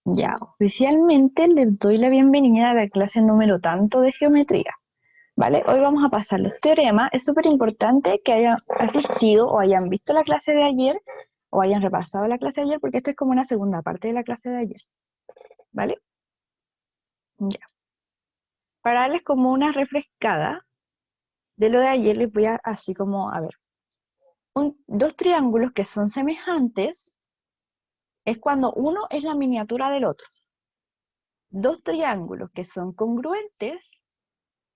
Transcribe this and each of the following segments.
Ya, oficialmente les doy la bienvenida a la clase número tanto de geometría, ¿vale? Hoy vamos a pasar los teoremas. Es súper importante que hayan asistido o hayan visto la clase de ayer o hayan repasado la clase de ayer porque esto es como una segunda parte de la clase de ayer, ¿vale? Ya. Para darles como una refrescada de lo de ayer, les voy a así como, a ver, dos triángulos que son semejantes es cuando uno es la miniatura del otro. Dos triángulos que son congruentes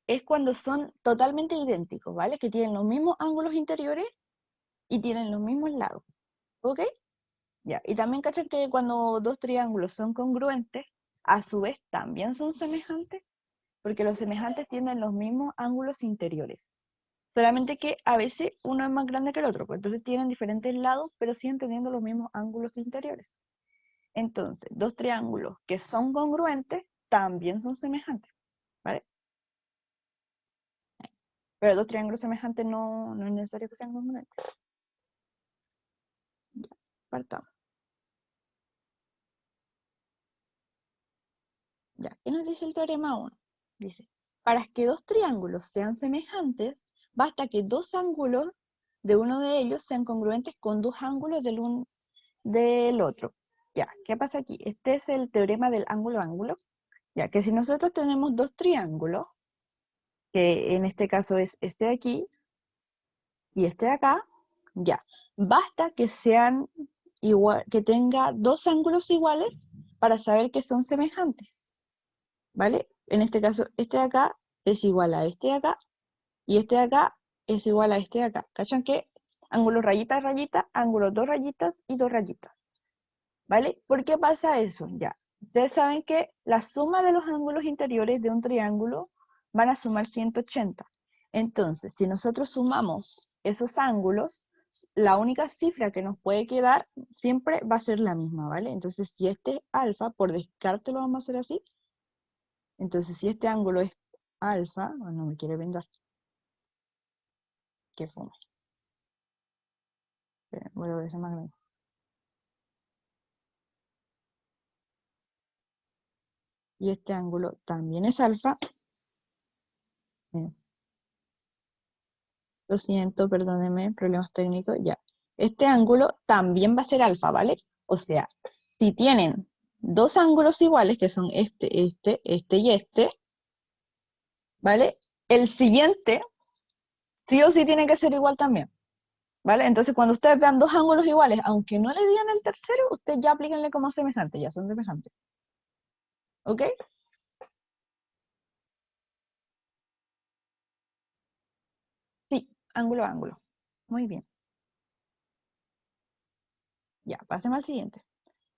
es cuando son totalmente idénticos, ¿vale? Que tienen los mismos ángulos interiores y tienen los mismos lados, ¿ok? Ya, y también cachan que cuando dos triángulos son congruentes, a su vez también son semejantes, porque los semejantes tienen los mismos ángulos interiores. Solamente que a veces uno es más grande que el otro, pues entonces tienen diferentes lados, pero siguen teniendo los mismos ángulos interiores. Entonces, dos triángulos que son congruentes también son semejantes, ¿vale? Pero dos triángulos semejantes no es necesario que sean congruentes. Ya, partamos. Ya, ¿qué nos dice el teorema 1? Dice, para que dos triángulos sean semejantes, basta que dos ángulos de uno de ellos sean congruentes con dos ángulos del otro. Ya, ¿qué pasa aquí? Este es el teorema del ángulo-ángulo. Ya, que si nosotros tenemos dos triángulos, que en este caso es este de aquí y este de acá, ya, basta que sean igual, que tenga dos ángulos iguales para saber que son semejantes. ¿Vale? En este caso, este de acá es igual a este de acá, y este de acá es igual a este de acá. ¿Cachan que? Ángulo rayita, rayita, ángulo dos rayitas y dos rayitas. ¿Vale? ¿Por qué pasa eso? Ya. Ustedes saben que la suma de los ángulos interiores de un triángulo van a sumar 180. Entonces, si nosotros sumamos esos ángulos, la única cifra que nos puede quedar siempre va a ser la misma, ¿vale? Entonces, si este es alfa, por descarte lo vamos a hacer así. Entonces, si este ángulo es alfa, no me quiere vender, que fue. Voy a ver más grande. Y este ángulo también es alfa. eh, Lo siento, perdónenme, problemas técnicos, ya. Este ángulo también va a ser alfa, ¿vale? O sea, si tienen dos ángulos iguales, que son este y este, ¿vale? El siguiente sí o sí tiene que ser igual también, ¿vale? Entonces, cuando ustedes vean dos ángulos iguales, aunque no le digan el tercero, ustedes ya aplíquenle como semejante, ya son semejantes, ¿ok? Sí, ángulo a ángulo. Muy bien. Ya, pasemos al siguiente.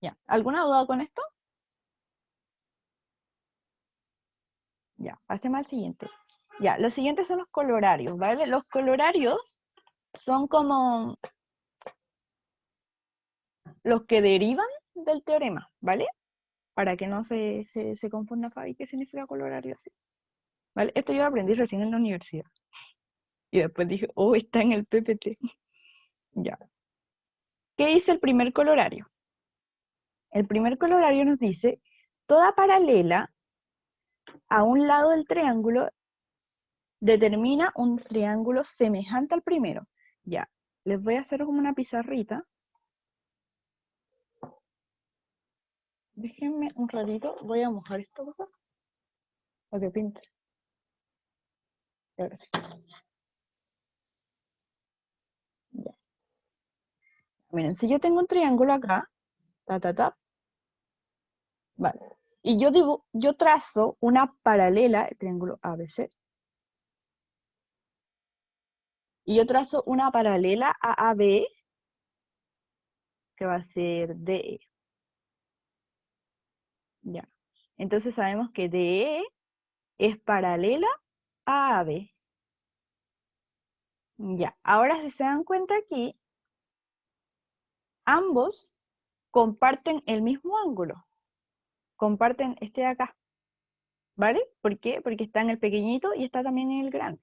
Ya, ¿alguna duda con esto? Ya, pasemos al siguiente. Ya, los siguientes son los colorarios, ¿vale? Los colorarios son como los que derivan del teorema, ¿vale? Para que no se confunda Fabi qué significa colorario así, ¿vale? Esto yo lo aprendí recién en la universidad. Y después dije, oh, está en el PPT. Ya. ¿Qué dice el primer colorario? El primer colorario nos dice, toda paralela a un lado del triángulo determina un triángulo semejante al primero. Ya, les voy a hacer como una pizarrita. Déjenme un ratito, voy a mojar esto, por favor, para que pinte. Ahora sí. Ya. Miren, si yo tengo un triángulo acá, vale, y yo trazo una paralela, el triángulo ABC, y yo trazo una paralela a AB, que va a ser DE. Ya. Entonces sabemos que DE es paralela a AB. Ya. Ahora si se dan cuenta aquí, ambos comparten el mismo ángulo. Comparten este de acá. ¿Vale? ¿Por qué? Porque está en el pequeñito y está también en el grande.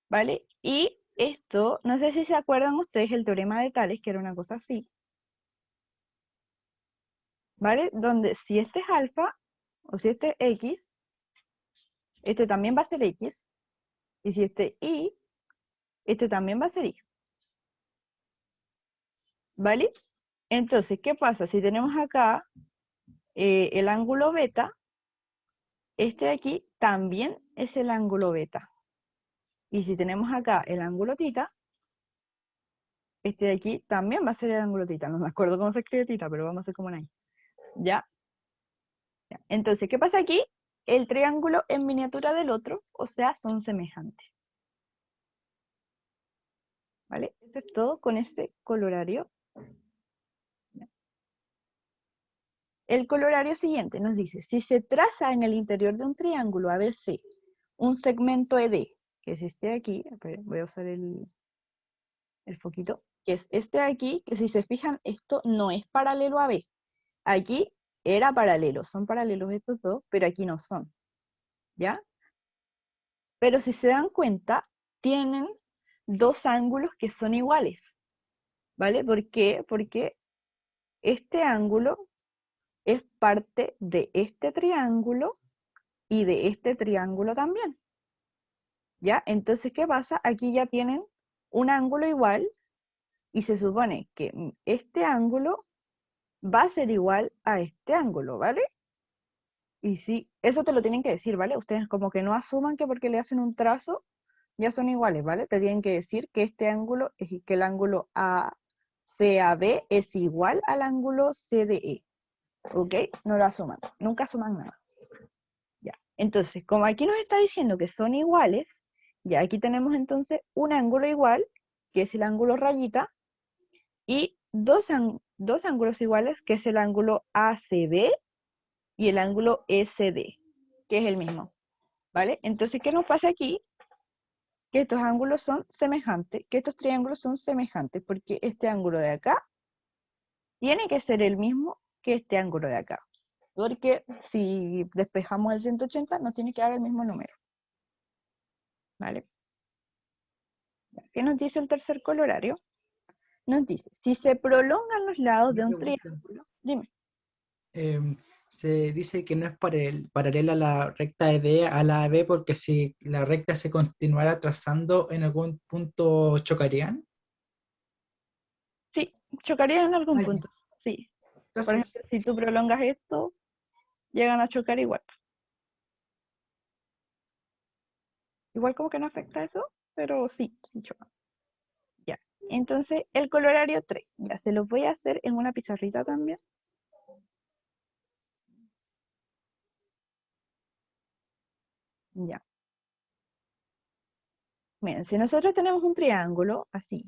¿Vale? Y esto, no sé si se acuerdan ustedes el teorema de Tales, que era una cosa así. ¿vale? Donde si este es alfa, o si este es X, este también va a ser X, y si este es Y, este también va a ser Y, ¿vale? Entonces, ¿qué pasa? Si tenemos acá el ángulo beta, este de aquí también es el ángulo beta. Y si tenemos acá el ángulo tita, este de aquí también va a ser el ángulo tita. No me acuerdo cómo se escribe tita, pero vamos a hacer como una I. ¿Ya? Ya. Entonces, ¿qué pasa aquí? El triángulo en miniatura del otro, o sea, son semejantes. ¿Vale? Esto es todo con este colorario. El colorario siguiente nos dice, si se traza en el interior de un triángulo ABC un segmento ED, que es este de aquí, espera, voy a usar el foquito, que es este de aquí, que si se fijan, esto no es paralelo a B. Aquí era paralelo, son paralelos estos dos, pero aquí no son, ¿ya? Pero si se dan cuenta, tienen dos ángulos que son iguales, ¿vale? ¿Por qué? Porque este ángulo es parte de este triángulo y de este triángulo también, ¿ya? Entonces, ¿qué pasa? Aquí ya tienen un ángulo igual y se supone que este ángulo va a ser igual a este ángulo, ¿vale? Y sí, eso te lo tienen que decir, ¿vale? Ustedes como que no asuman que porque le hacen un trazo ya son iguales, ¿vale? Te tienen que decir que este ángulo, que el ángulo ACAB es igual al ángulo CDE, ¿ok? No lo asuman, nunca asuman nada. Ya, entonces, como aquí nos está diciendo que son iguales, ya aquí tenemos entonces un ángulo igual, que es el ángulo rayita, y dos ángulos iguales, que es el ángulo ACB y el ángulo SD, que es el mismo, ¿vale? Entonces, ¿qué nos pasa aquí? Que estos ángulos son semejantes, que estos triángulos son semejantes, porque este ángulo de acá tiene que ser el mismo que este ángulo de acá. Porque si despejamos el 180, nos tiene que dar el mismo número. ¿Vale? ¿Qué nos dice el tercer colorario? Nos dice, si se prolongan los lados de Una un pregunta. triángulo, dime, Se dice que no es paralela a la recta ED a la AB porque si la recta se continuara trazando en algún punto chocarían. sí, chocarían en algún Ah, ya. punto, sí. Por Gracias. ejemplo, si tú prolongas esto, llegan a chocar igual. Igual como que no afecta eso, pero sí, sí chocan. Ya. Entonces, el colorario 3, ya se lo voy a hacer en una pizarrita también. Ya. Miren, si nosotros tenemos un triángulo así,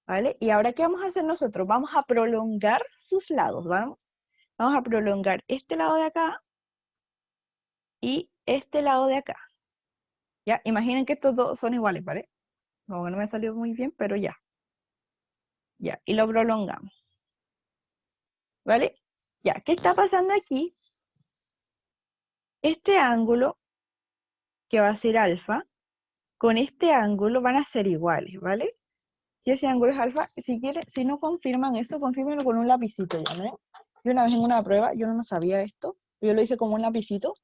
¿vale? Y ahora, ¿qué vamos a hacer nosotros? Vamos a prolongar sus lados, ¿vale? Vamos a prolongar este lado de acá y este lado de acá. Ya, imaginen que estos dos son iguales, ¿vale? Como que no me salió muy bien, pero ya. Ya, y lo prolongamos, ¿vale? Ya, ¿qué está pasando aquí? Este ángulo, que va a ser alfa, con este ángulo van a ser iguales, ¿vale? Si ese ángulo es alfa, si quieren, si no confirman eso, confírmenlo con un lapicito, ¿ya no? Yo una vez en una prueba, yo no sabía esto, yo lo hice como un lapicito,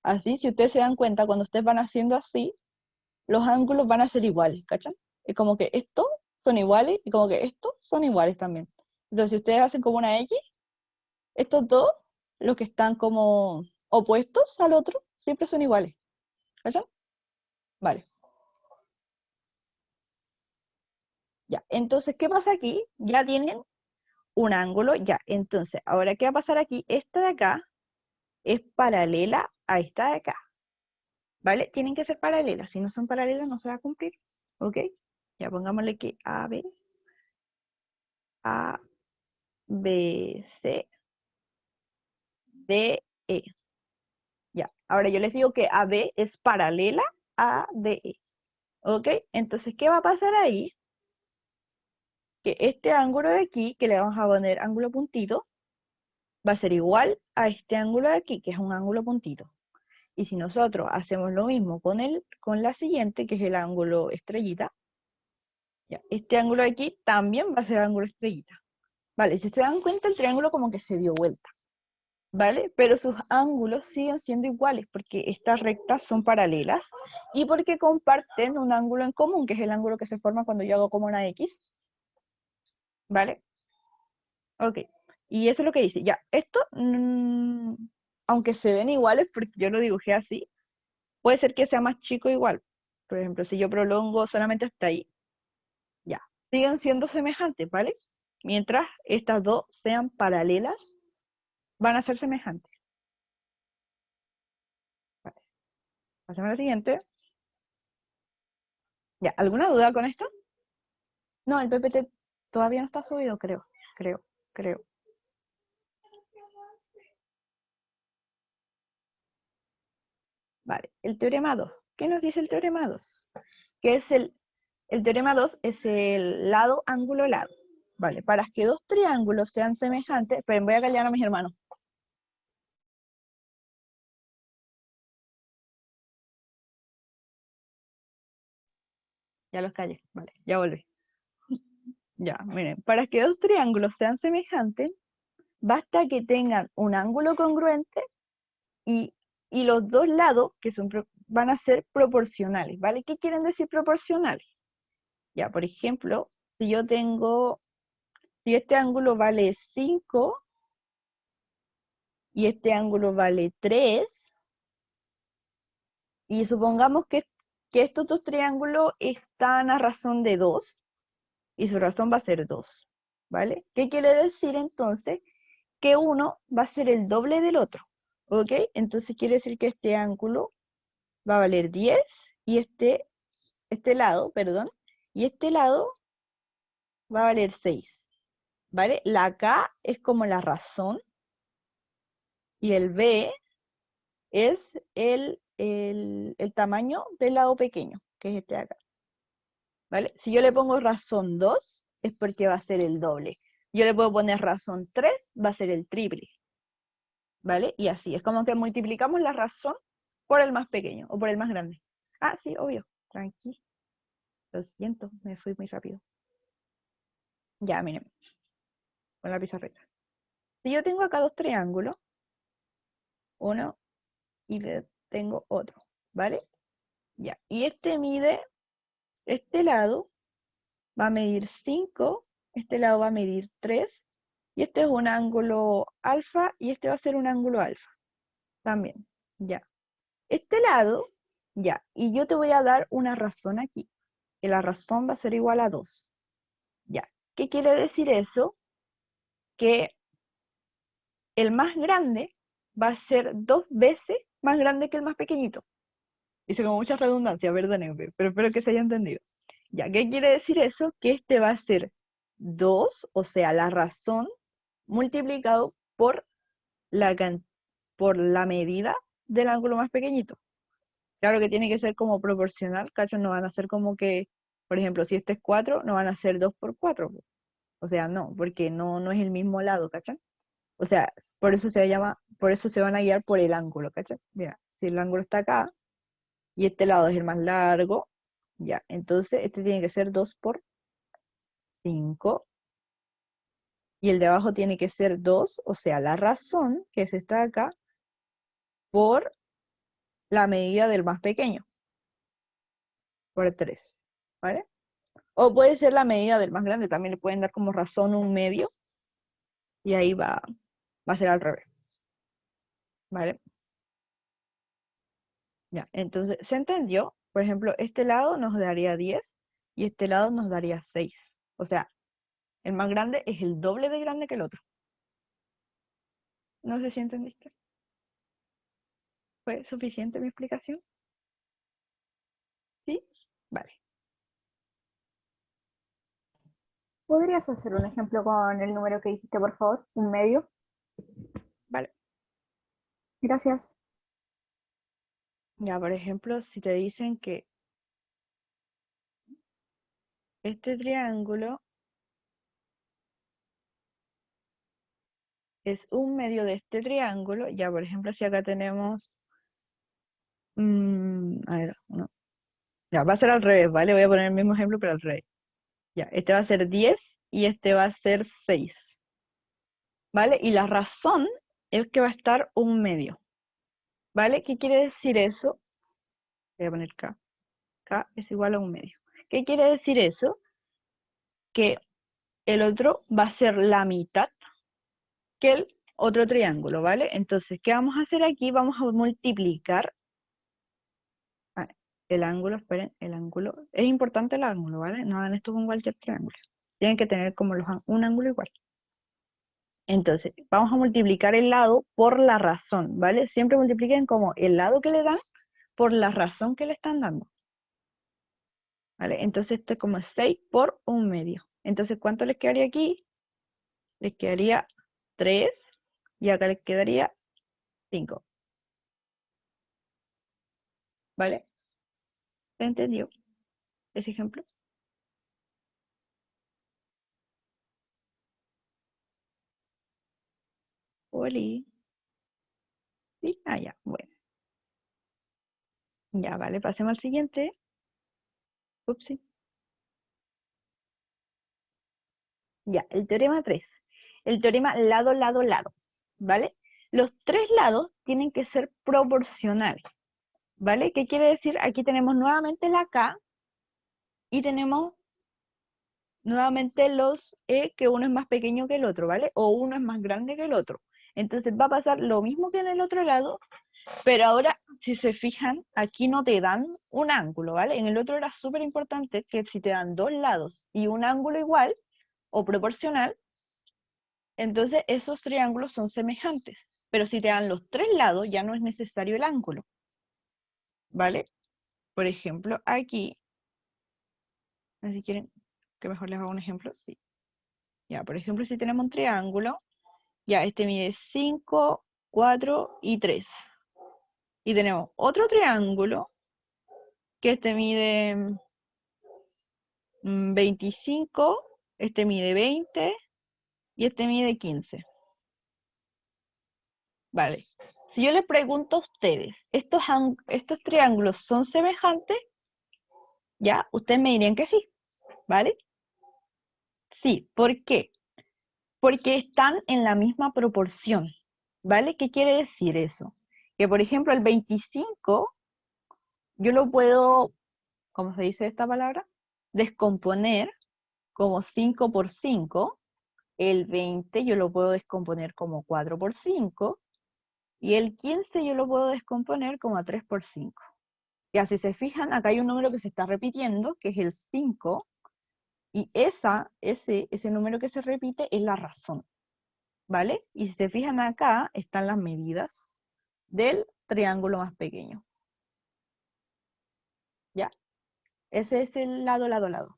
así, si ustedes se dan cuenta, cuando ustedes van haciendo así, los ángulos van a ser iguales, ¿cachan? Es como que estos son iguales y como que estos son iguales también. Entonces, si ustedes hacen como una X, estos dos, los que están como opuestos al otro, siempre son iguales, ¿cachan? Vale, ya. Entonces, ¿qué pasa aquí? Ya tienen un ángulo, ya. Entonces, ahora, ¿qué va a pasar aquí? Esta de acá es paralela a esta de acá, ¿vale? Tienen que ser paralelas, si no son paralelas no se va a cumplir, ¿ok? Ya pongámosle que A, B, C, D, E. Ya, ahora yo les digo que AB es paralela a DE, ¿ok? Entonces, ¿qué va a pasar ahí? Que este ángulo de aquí, que le vamos a poner ángulo puntito, va a ser igual a este ángulo de aquí, que es un ángulo puntito. Y si nosotros hacemos lo mismo con la siguiente, que es el ángulo estrellita, ya, este ángulo de aquí también va a ser ángulo estrellita. Vale, si se dan cuenta, el triángulo como que se dio vuelta, ¿vale? Pero sus ángulos siguen siendo iguales porque estas rectas son paralelas y porque comparten un ángulo en común, que es el ángulo que se forma cuando yo hago como una X, ¿vale? Ok, y eso es lo que dice. Ya, esto, aunque se ven iguales, porque yo lo dibujé así, puede ser que sea más chico igual. Por ejemplo, si yo prolongo solamente hasta ahí, ya, siguen siendo semejantes, ¿vale? Mientras estas dos sean paralelas, van a ser semejantes. Vale. Pasemos a la siguiente. Ya, ¿alguna duda con esto? No, el PPT todavía no está subido, creo. Vale, el teorema 2. ¿Qué nos dice el teorema 2? Que es el teorema 2 es el lado, ángulo, lado. Vale, para que dos triángulos sean semejantes, pero voy a callar a mis hermanos. Ya los callé, vale, ya volví. Ya, miren, para que dos triángulos sean semejantes, basta que tengan un ángulo congruente y, los dos lados, que son, van a ser proporcionales, ¿vale? ¿Qué quieren decir proporcionales? Ya, por ejemplo, si yo tengo, si este ángulo vale 5 y este ángulo vale 3, y supongamos que estos dos triángulos están a razón de 2, y su razón va a ser 2, ¿vale? ¿Qué quiere decir entonces? Que uno va a ser el doble del otro, ¿ok? Entonces quiere decir que este ángulo va a valer 10 y este lado, perdón, y este lado va a valer 6, ¿vale? La K es como la razón y el B es el tamaño del lado pequeño, que es este de acá, ¿vale? Si yo le pongo razón 2, es porque va a ser el doble. Yo le puedo poner razón 3, va a ser el triple, ¿vale? Y así, es como que multiplicamos la razón por el más pequeño o por el más grande. Ah, sí, obvio, tranqui. Lo siento, me fui muy rápido. Ya, miren, con la pizarrita. Si yo tengo acá dos triángulos, uno y tengo otro, ¿vale? Ya, y este mide, este lado va a medir 5, este lado va a medir 3, y este es un ángulo alfa, y este va a ser un ángulo alfa, también, ya. Este lado, ya, y yo te voy a dar una razón aquí, que la razón va a ser igual a 2, ya. ¿Qué quiere decir eso? Que el más grande va a ser 2 veces más grande que el más pequeñito. Hice como mucha redundancia, perdónenme, pero espero que se haya entendido. Ya, ¿qué quiere decir eso? Que este va a ser 2, o sea, la razón, multiplicado por la medida del ángulo más pequeñito. Claro que tiene que ser como proporcional, ¿cachai? No van a ser como que, por ejemplo, si este es 4, no van a ser 2 por 4. O sea, no, porque no es el mismo lado, ¿cachai? O sea, por eso se van a guiar por el ángulo, ¿cachai? Mira, si el ángulo está acá y este lado es el más largo, ya, entonces este tiene que ser 2 por 5 y el de abajo tiene que ser 2, o sea, la razón, que es esta de acá, por la medida del más pequeño, por 3, ¿vale? O puede ser la medida del más grande, también le pueden dar como razón un medio, y ahí va a ser al revés, ¿vale? Ya, entonces, ¿se entendió? Por ejemplo, este lado nos daría 10 y este lado nos daría 6. O sea, el más grande es el doble de grande que el otro. No sé si entendiste. ¿Fue suficiente mi explicación? ¿Sí? Vale. ¿Podrías hacer un ejemplo con el número que dijiste, por favor? Un medio. Vale. Gracias. Ya, por ejemplo, si te dicen que este triángulo es un medio de este triángulo, ya, por ejemplo, si acá tenemos... a ver, no. Ya, va a ser al revés, ¿vale? Voy a poner el mismo ejemplo, pero al revés. Ya, este va a ser 10 y este va a ser 6. ¿vale? Y la razón es que va a estar un medio, ¿vale? ¿Qué quiere decir eso? Voy a poner K. K es igual a un medio. ¿Qué quiere decir eso? Que el otro va a ser la mitad que el otro triángulo, ¿vale? Entonces, ¿qué vamos a hacer aquí? Vamos a multiplicar el ángulo, esperen, el ángulo. Es importante el ángulo, ¿vale? No hagan esto con cualquier triángulo. Tienen que tener como un ángulo igual. Entonces, vamos a multiplicar el lado por la razón, ¿vale? Siempre multipliquen como el lado que le dan por la razón que le están dando. ¿Vale? Entonces, esto es como 6 por un medio. Entonces, ¿cuánto les quedaría aquí? Les quedaría 3 y acá les quedaría 5. ¿Vale? ¿Se entendió ese ejemplo? Oli. ¿Sí? Ah, ya, bueno. Ya, vale, pasemos al siguiente. Upsi. Ya, el teorema 3. El teorema lado, lado, lado. ¿Vale? Los tres lados tienen que ser proporcionales. ¿Vale? ¿Qué quiere decir? Aquí tenemos nuevamente la K y tenemos nuevamente los E, que uno es más pequeño que el otro, ¿vale? O uno es más grande que el otro. Entonces va a pasar lo mismo que en el otro lado, pero ahora, si se fijan, aquí no te dan un ángulo, ¿vale? En el otro era súper importante que si te dan dos lados y un ángulo igual o proporcional, entonces esos triángulos son semejantes. Pero si te dan los tres lados, ya no es necesario el ángulo, ¿vale? Por ejemplo, aquí, si quieren que mejor les haga un ejemplo, sí. Ya, por ejemplo, si tenemos un triángulo, ya, este mide 5, 4 y 3. Y tenemos otro triángulo, que este mide 25, este mide 20 y este mide 15. Vale. Si yo les pregunto a ustedes, ¿estos triángulos son semejantes? Ya, ustedes me dirían que sí, ¿vale? Sí, ¿por qué? Porque están en la misma proporción, ¿vale? ¿Qué quiere decir eso? Que, por ejemplo, el 25, yo lo puedo, ¿cómo se dice esta palabra? Descomponer como 5 por 5. El 20 yo lo puedo descomponer como 4 por 5. Y el 15 yo lo puedo descomponer como 3 por 5. Ya, si se fijan, acá hay un número que se está repitiendo, que es el 5, y ese número que se repite es la razón, ¿vale? Y si se fijan acá, están las medidas del triángulo más pequeño. ¿Ya? Ese es el lado, lado, lado.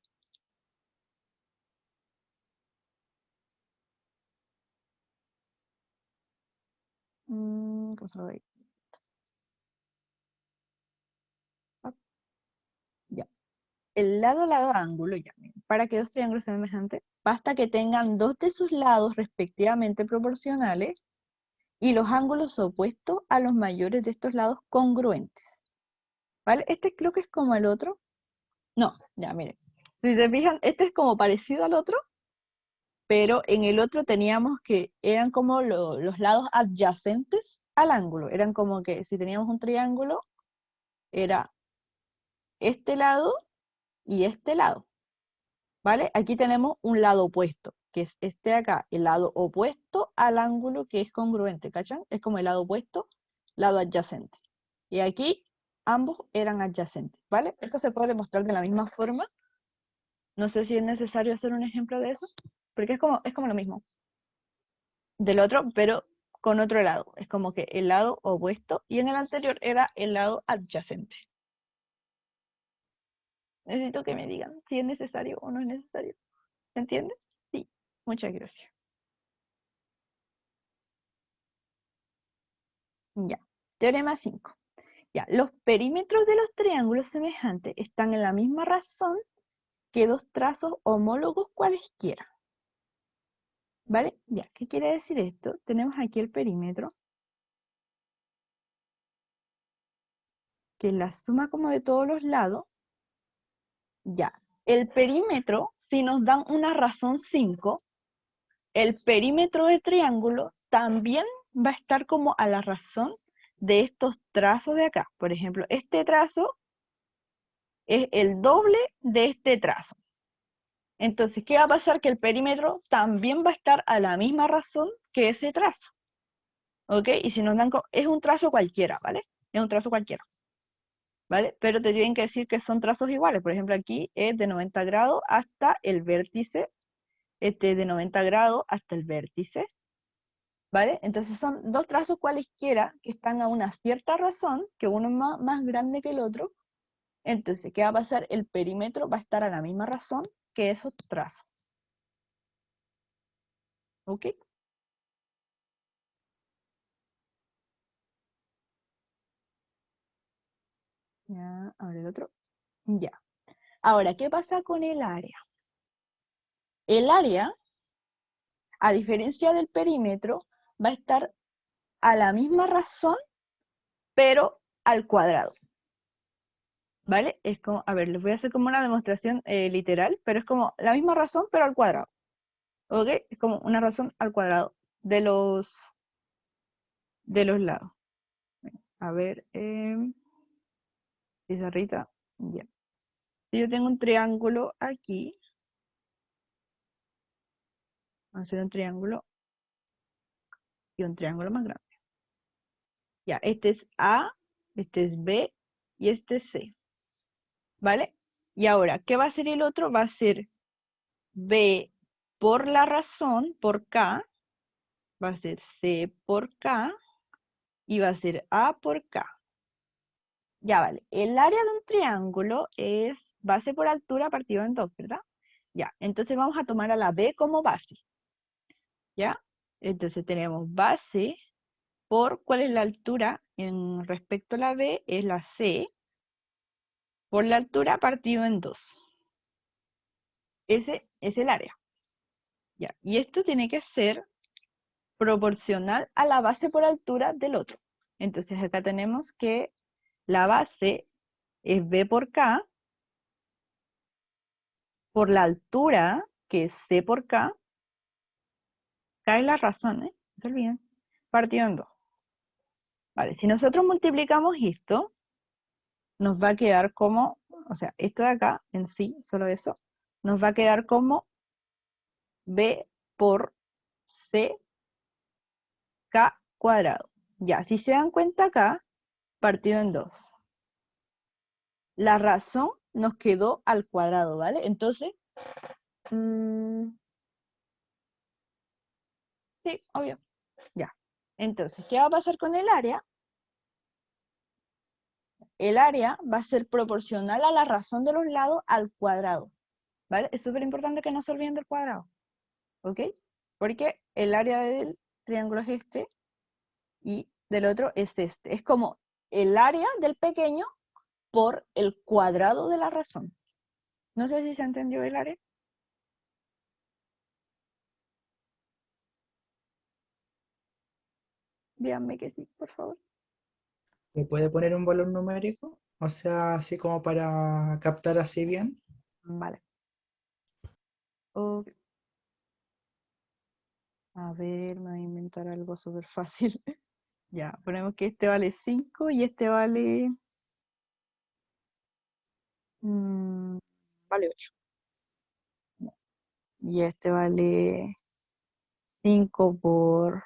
¿Cómo se lo doy? Ah, ya. El lado, lado, ángulo, ya. Para que dos triángulos sean semejantes, basta que tengan dos de sus lados respectivamente proporcionales y los ángulos opuestos a los mayores de estos lados congruentes. ¿Vale? Este creo que es como el otro. No, ya, miren. Si se fijan, este es como parecido al otro, pero en el otro teníamos que eran como los lados adyacentes al ángulo. Eran como que si teníamos un triángulo, era este lado y este lado. ¿Vale? Aquí tenemos un lado opuesto, que es este de acá, el lado opuesto al ángulo que es congruente, ¿cachan? Es como el lado opuesto, lado adyacente. Y aquí ambos eran adyacentes, ¿vale? Esto se puede demostrar de la misma forma. No sé si es necesario hacer un ejemplo de eso, porque es como lo mismo del otro, pero con otro lado. Es como que el lado opuesto, y en el anterior era el lado adyacente. Necesito que me digan si es necesario o no es necesario. ¿Se entiende? Sí, muchas gracias. Ya, teorema 5. Ya, los perímetros de los triángulos semejantes están en la misma razón que dos trazos homólogos cualesquiera. ¿Vale? Ya, ¿qué quiere decir esto? Tenemos aquí el perímetro, que es la suma como de todos los lados. Ya, el perímetro, si nos dan una razón 5, el perímetro del triángulo también va a estar como a la razón de estos trazos de acá. Por ejemplo, este trazo es el doble de este trazo. Entonces, ¿qué va a pasar? Que el perímetro también va a estar a la misma razón que ese trazo. ¿Ok? Y si nos dan, es un trazo cualquiera, ¿vale? Es un trazo cualquiera. ¿Vale? Pero te tienen que decir que son trazos iguales. Por ejemplo, aquí es de 90 grados hasta el vértice. Este es de 90 grados hasta el vértice. ¿Vale? Entonces son dos trazos cualesquiera que están a una cierta razón, que uno es más grande que el otro. Entonces, ¿qué va a pasar? El perímetro va a estar a la misma razón que esos trazos. ¿Ok? Ya, ahora el otro. Ya. Ahora, ¿qué pasa con el área? El área, a diferencia del perímetro, va a estar a la misma razón, pero al cuadrado. ¿Vale? Es como, a ver, les voy a hacer como una demostración literal, pero es como la misma razón, pero al cuadrado. ¿Ok? Es como una razón al cuadrado de los lados. A ver, pizarrita. Ya. Si yo tengo un triángulo aquí, vamos a hacer un triángulo y un triángulo más grande. Ya, este es A, este es B y este es C. ¿Vale? Y ahora, ¿qué va a ser el otro? Va a ser B por la razón, por K, va a ser C por K y va a ser A por K. Ya vale, el área de un triángulo es base por altura partido en dos, ¿verdad? Ya, entonces vamos a tomar a la B como base. ¿Ya? Entonces tenemos base por, ¿cuál es la altura? En respecto a la B es la C, por la altura partido en 2. Ese es el área. ¿Ya? Y esto tiene que ser proporcional a la base por altura del otro. Entonces acá tenemos que la base es B por K, por la altura, que es C por K, K es la razón, ¿eh? No se olviden, partido en 2. Vale, si nosotros multiplicamos esto, nos va a quedar como, o sea, esto de acá en sí, solo eso, nos va a quedar como B por C K cuadrado. Ya, si se dan cuenta acá, partido en 2. La razón nos quedó al cuadrado, ¿vale? Entonces, sí, obvio. Ya. Entonces, ¿qué va a pasar con el área? El área va a ser proporcional a la razón de los lados al cuadrado, ¿vale? Es súper importante que no se olviden del cuadrado, ¿ok? Porque el área del triángulo es este y del otro es este. Es como el área del pequeño por el cuadrado de la razón. No sé si se entendió el área. Díganme que sí, por favor. ¿Me puede poner un valor numérico? O sea, así como para captar así bien. Vale. Ok. A ver, me voy a inventar algo súper fácil. Ya, ponemos que este vale 5 y este vale, vale 8. Y este vale 5 por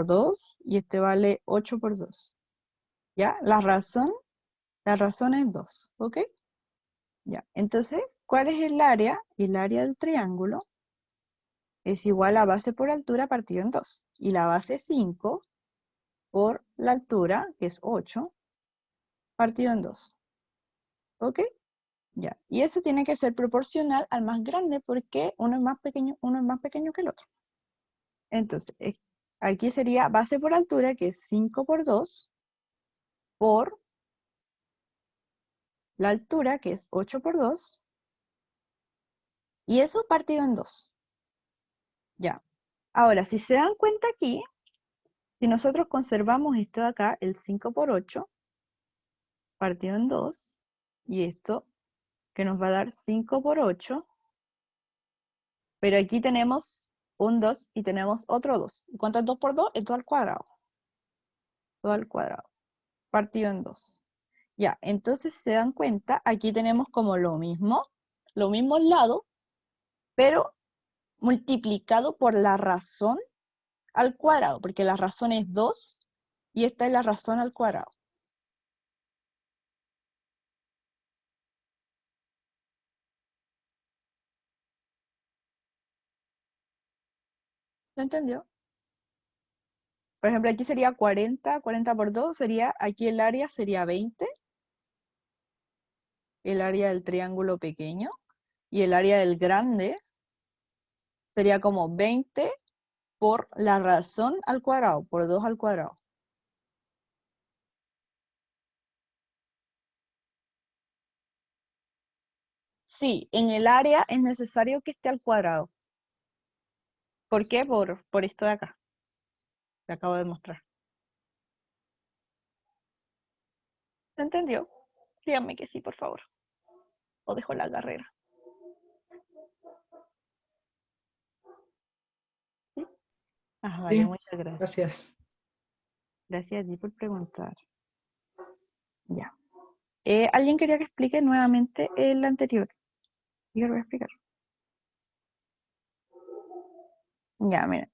2 y este vale 8 por 2. ¿Ya? La razón es 2, ¿ok? Ya, entonces, ¿cuál es el área? El área del triángulo es igual a base por altura partido en 2. Y la base es 5 por la altura, que es 8, partido en 2. ¿Ok? Ya. Y eso tiene que ser proporcional al más grande porque uno es más pequeño que el otro. Entonces, aquí sería base por altura, que es 5 por 2, por la altura, que es 8 por 2, y eso partido en 2. Ya. Ahora, si se dan cuenta aquí, si nosotros conservamos esto de acá, el 5 por 8, partido en 2, y esto que nos va a dar 5 por 8, Pero aquí tenemos un 2 y tenemos otro 2. ¿Y cuánto es 2 por 2? Es 2 al cuadrado. 2 al cuadrado. Partido en 2. Ya, entonces se dan cuenta, aquí tenemos como lo mismo, los mismos lados, pero multiplicado por la razón al cuadrado, porque la razón es 2 y esta es la razón al cuadrado. ¿Se entendió? Por ejemplo, aquí sería 40, 40 por 2 sería, aquí el área sería 20, el área del triángulo pequeño, y el área del grande sería como 20 por la razón al cuadrado, por 2 al cuadrado. Sí, en el área es necesario que esté al cuadrado. ¿Por qué? Por esto de acá. Te acabo de mostrar. ¿Se entendió? Díganme que sí, por favor. O dejo la carrera. ¿Sí? Ah, vale, Sí, muchas gracias. gracias. Gracias a ti por preguntar. Ya. ¿Alguien quería que explique nuevamente el anterior? Yo lo voy a explicar. Ya, mira.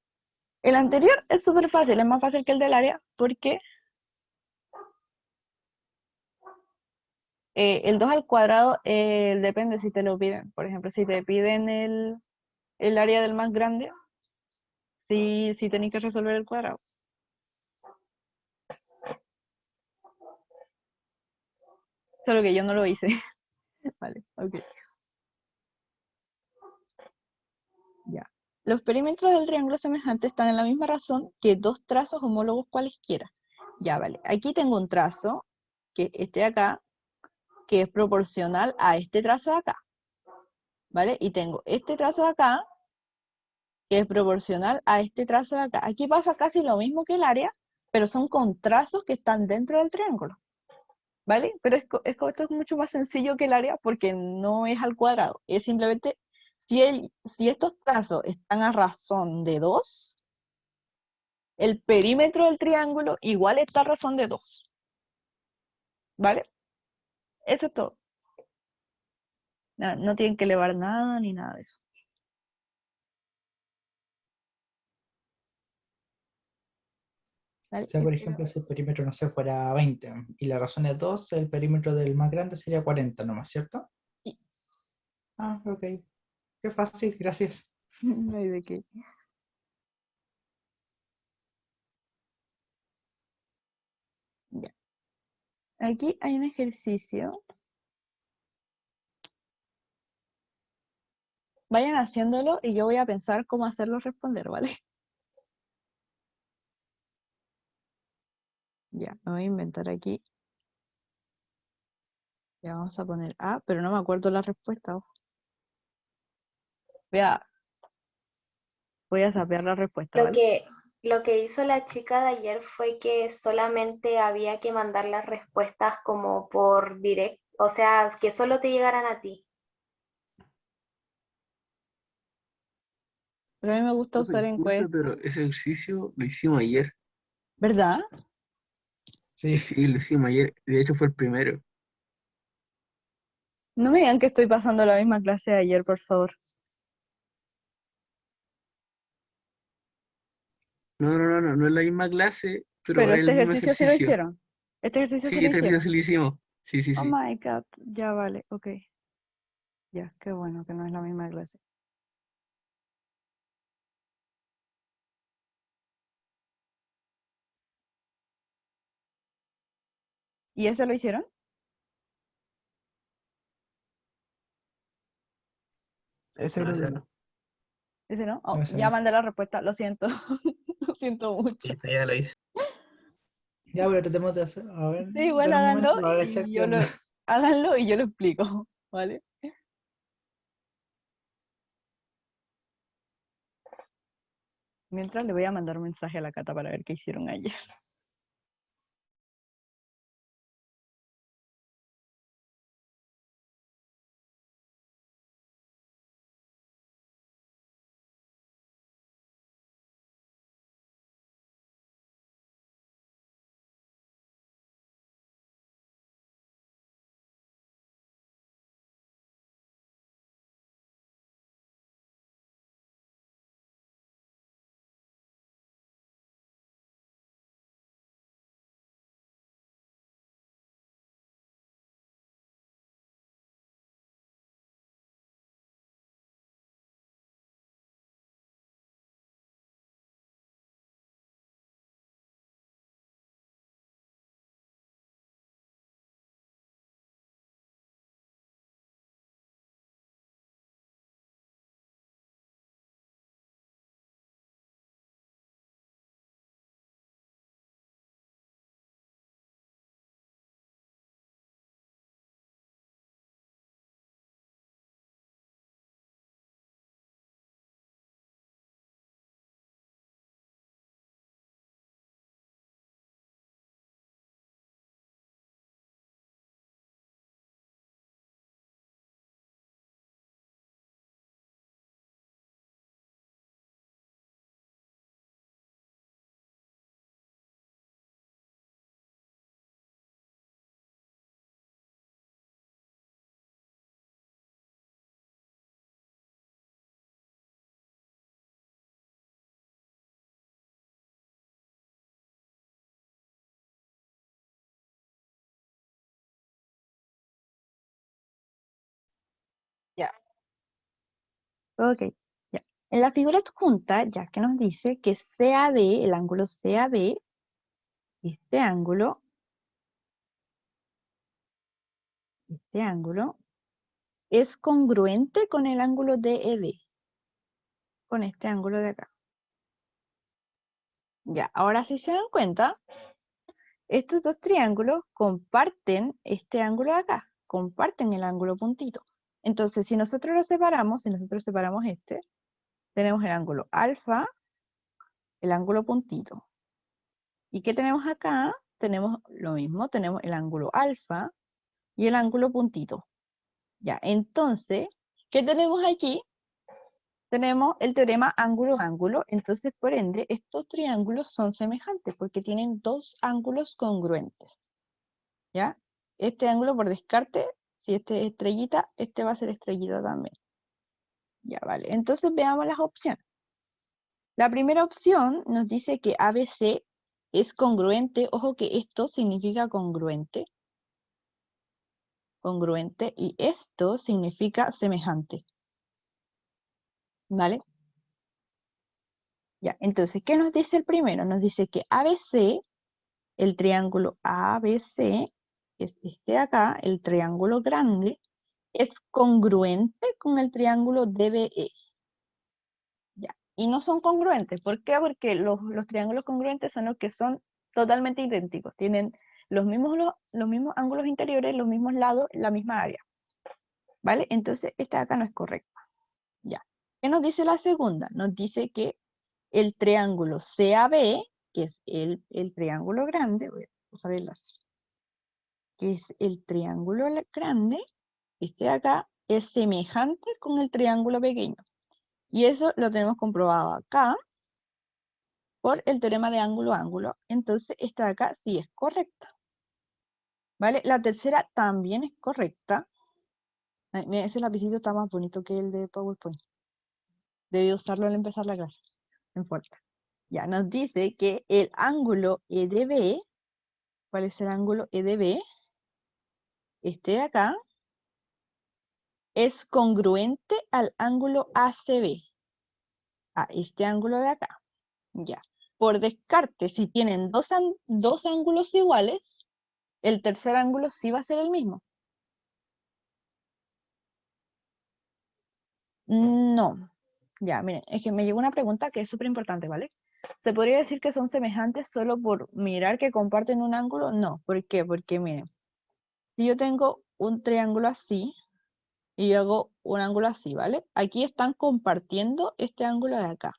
El anterior es súper fácil, es más fácil que el del área, porque el 2 al cuadrado depende si te lo piden. Por ejemplo, si te piden el área del más grande, sí tenéis que resolver el cuadrado. Solo que yo no lo hice. Vale, ok. Ya. Los perímetros del triángulo semejante están en la misma razón que dos trazos homólogos cualesquiera. Ya, vale. Aquí tengo un trazo, que este de acá, que es proporcional a este trazo de acá. ¿Vale? Y tengo este trazo de acá, que es proporcional a este trazo de acá. Aquí pasa casi lo mismo que el área, pero son con trazos que están dentro del triángulo. ¿Vale? Pero esto es mucho más sencillo que el área porque no es al cuadrado. Es simplemente, si estos trazos están a razón de 2, el perímetro del triángulo igual está a razón de 2. ¿Vale? Eso es todo. No tienen que elevar nada ni nada de eso. ¿Vale? O sea, por ejemplo, si el perímetro, no sé, fuera 20 y la razón es 2, el perímetro del más grande sería 40 nomás, ¿cierto? Sí. Ah, ok. Qué fácil, gracias. No hay de qué. Ya. Aquí hay un ejercicio. Vayan haciéndolo y yo voy a pensar cómo hacerlo responder, ¿vale? Ya, me voy a inventar aquí. Ya vamos a poner A, pero no me acuerdo la respuesta. Ojo. Voy a sapear la respuesta, Lo ¿vale? que, lo que hizo la chica de ayer fue que solamente había que mandar las respuestas como por direct, o sea, que solo te llegaran a ti. Pero a mí me gusta Profe, usar disculpe, encuestas, pero ese ejercicio lo hicimos ayer. ¿verdad? Sí, Sí, lo hicimos ayer. De hecho, fue el primero. No me digan que estoy pasando la misma clase de ayer, por favor. No es la misma clase, pero Pero es este el mismo ejercicio sí lo ejercicio. hicieron. Este ejercicio Sí, sí lo este ejercicio hicieron. sí lo hicimos. Sí, sí, Oh sí. my God. Ya vale, ok. Ya, qué bueno que no es la misma clase. ¿Y ese lo hicieron? Ese No, creo que ese no. no. ¿Ese no? Oh, no sé, ya no. mandé la respuesta, lo siento. Lo siento mucho. Listo, ya lo hice. Ya, pero tratemos de hacer. A ver, Sí, igual dame un háganlo momento, a ver, check y qué onda. háganlo y yo lo explico, ¿vale? Mientras le voy a mandar un mensaje a la Cata para ver qué hicieron ayer. Ok, ya. En la figura adjunta, ya que nos dice que CAD, el ángulo CAD, este ángulo, es congruente con el ángulo DED, con este ángulo de acá. Ya, ahora si se dan cuenta, estos dos triángulos comparten este ángulo de acá, comparten el ángulo puntito. Entonces, si nosotros lo separamos, este, tenemos el ángulo alfa, el ángulo puntito. ¿Y qué tenemos acá? Tenemos lo mismo, tenemos el ángulo alfa y el ángulo puntito. Ya, entonces, ¿qué tenemos aquí? Tenemos el teorema ángulo-ángulo, entonces por ende estos triángulos son semejantes porque tienen dos ángulos congruentes. ¿Ya? Este ángulo por descarte, si este es estrellita, este va a ser estrellita también. Ya, vale. Entonces veamos las opciones. La primera opción nos dice que ABC es congruente. Ojo que esto significa congruente. Congruente. Y esto significa semejante. ¿Vale? Ya, entonces, ¿qué nos dice el primero? Nos dice que ABC, el triángulo ABC, es este de acá, el triángulo grande, es congruente con el triángulo DBE. Ya. Y no son congruentes. ¿Por qué? Porque los triángulos congruentes son los que son totalmente idénticos. Tienen los mismos ángulos interiores, los mismos lados, la misma área. ¿Vale? Entonces, esta de acá no es correcta. Ya. ¿Qué nos dice la segunda? Nos dice que el triángulo CAB, que es el triángulo grande, voy a usar el láser, que es el triángulo grande, este de acá, es semejante con el triángulo pequeño. Y eso lo tenemos comprobado acá por el teorema de ángulo-ángulo. Entonces, esta de acá sí es correcta. ¿Vale? La tercera también es correcta. Ay, mira, ese lapicito está más bonito que el de PowerPoint. Debí usarlo al empezar la clase. No importa. Ya nos dice que el ángulo EDB, ¿cuál es el ángulo EDB? Este de acá, es congruente al ángulo ACB. A este ángulo de acá. Ya. Por descarte, si tienen dos ángulos iguales, el tercer ángulo sí va a ser el mismo. No. Ya, miren, es que me llegó una pregunta que es súper importante, ¿vale? ¿Se podría decir que son semejantes solo por mirar que comparten un ángulo? No. ¿Por qué? Porque, miren, si yo tengo un triángulo así y yo hago un ángulo así, ¿vale? Aquí están compartiendo este ángulo de acá,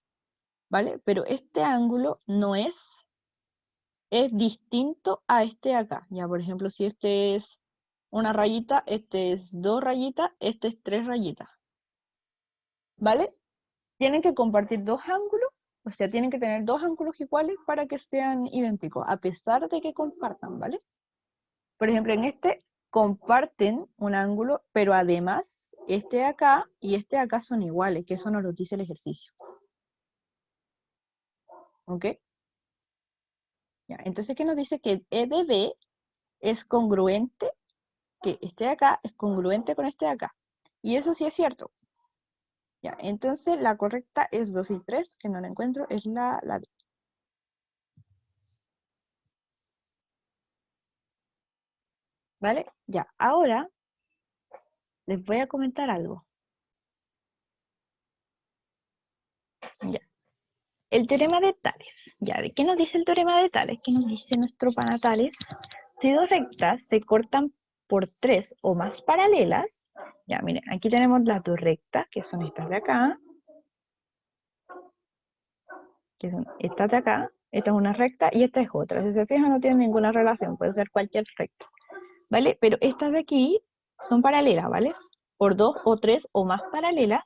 ¿vale? Pero este ángulo no es distinto a este de acá. Ya, por ejemplo, si este es una rayita, este es dos rayitas, este es tres rayitas. ¿Vale? Tienen que compartir dos ángulos, o sea, tienen que tener dos ángulos iguales para que sean idénticos, a pesar de que compartan, ¿vale? Por ejemplo, en este comparten un ángulo, pero además este de acá y este de acá son iguales, que eso nos lo dice el ejercicio. ¿Ok? Ya, entonces, ¿qué nos dice? Que EDB es congruente, que este de acá es congruente con este de acá. Y eso sí es cierto. Ya, entonces la correcta es 2 y 3, que no la encuentro, es la D. ¿Vale? Ya, ahora les voy a comentar algo. Ya. El teorema de Tales. Ya, ¿de qué nos dice el teorema de Tales? ¿Qué nos dice nuestro pana Tales? Si dos rectas se cortan por tres o más paralelas, ya miren, aquí tenemos las dos rectas, que son estas de acá, que son estas de acá, esta es una recta y esta es otra. Si se fijan, no tienen ninguna relación, puede ser cualquier recta, ¿vale? Pero estas de aquí son paralelas, ¿vale? Por dos o tres o más paralelas,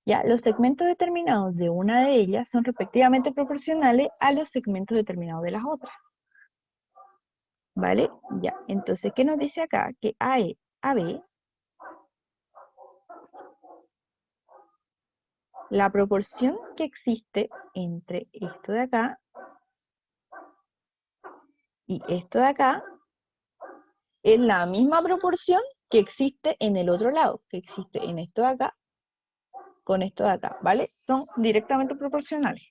ya, los segmentos determinados de una de ellas son respectivamente proporcionales a los segmentos determinados de las otras. ¿Vale? Ya, entonces, ¿qué nos dice acá? Que AB, la proporción que existe entre esto de acá y esto de acá es la misma proporción que existe en el otro lado, que existe en esto de acá con esto de acá, ¿vale? Son directamente proporcionales.